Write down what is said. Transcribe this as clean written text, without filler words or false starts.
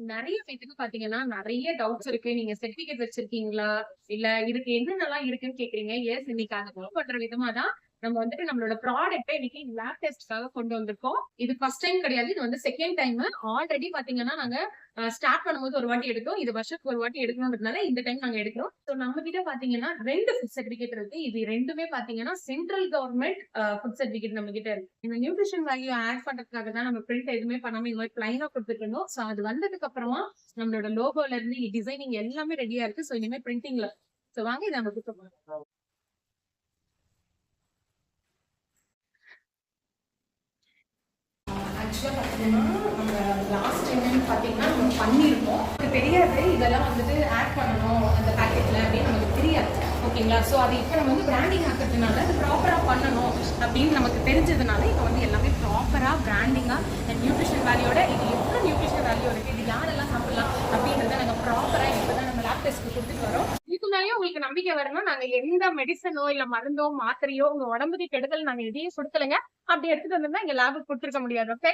நிறைய பேத்துக்கு பாத்தீங்கன்னா, நிறைய டவுட்ஸ் இருக்கு. நீங்க சர்டிபிகேட் வச்சிருக்கீங்களா? இல்ல இதுக்கு என்னென்னலாம் இருக்குன்னு கேட்கிறீங்க. எஸ், இன்னைக்கு அத ப்ரூவ் பண்ற விதமா தான் நம்ம வந்துட்டு நம்மளோட ப்ராடக்ட்ட இன்னைக்கு லேப் டெஸ்ட்க்காக கொண்டு வந்திருக்கோம். இது ஃபர்ஸ்ட் டைம் கிடையாது. இது வந்து செகண்ட் டைம். ஆல்ரெடி பாத்தீங்கன்னா, நாங்க ஸ்டார்ட் பண்ணும்போது ஒரு வாட்டி எடுத்தோம். இது வருஷத்துக்கு ஒரு வாட்டி எடுக்கணும்ன்றதுனால இந்த டைம் நாங்க எடுக்கிறோம். சோ நம்ம கிட்ட பாத்தீங்கன்னா 2 ஃபுட் சர்டிபிகேட் இருக்கு. இது 2மே பாத்தீங்கன்னா சென்ட்ரல் கவர்ன்மெண்ட் ஃபுட் சர்டிபிகேட் நம்ம கிட்ட இருக்கு. இந்த நியூட்ரிஷன் வேல்யூ ஆட் பண்றதுக்காக தான் நம்ம பிரிண்ட் எதுவுமே பண்ணாம இந்த மாதிரி பிளைனா கொடுத்துட்டு இருந்தோம். சோ அது வந்ததுக்கு அப்புறமா நம்மளோட லோகோல இருந்து டிசைனிங் எல்லாமே ரெடியா இருக்கு. சோ இனிமே பிரிண்டிங்ல சோ வாங்க இதை நம்ம கொடுத்துருவோம். ஆக்சுவலா பாத்தீங்கன்னா நம்ம லாஸ்ட் என்னன்னு பாத்தீங்கன்னா நம்ம பண்ணிருக்கோம். அது தெரியாது இதெல்லாம் வந்துட்டு ஆட் பண்ணணும் அந்த பேக்கெட்ல அப்படின்னு நமக்கு தெரியாது. ஓகேங்களா? ஸோ அது இப்போ நம்ம வந்து பிராண்டிங் ஆக்கிறதுனால அது ப்ராப்பராக பண்ணணும் அப்படின்னு நமக்கு தெரிஞ்சதுனால இப்போ வந்து எல்லாமே ப்ராப்பராக பிராண்டிங்காக நியூட்ரிஷன் வேல்யூட இது எவ்வளோ நியூட்ரிஷன் வேல்யூ இருக்குது, இது யாரெல்லாம் சாப்பிடலாம் அப்படின்றத நாங்கள் ப்ராப்பராக இப்போ தான் நம்ம லேப் டெஸ்ட்க்கு கொடுத்துட்டு வரோம். இதுக்கு மேலேயும் உங்களுக்கு நம்பிக்கை வரணும், நாங்கள் எந்த மெடிசனோ இல்லை மருந்தோ மாத்திரையோ உங்கள் உடம்புக்கு கெடுதல் நாங்கள் எதையும் கொடுக்கலைங்க. அப்படி எடுத்துட்டு வந்திருந்தா எங்கள் லேபுக்கு கொடுத்துருக்க முடியாது. ஓகே.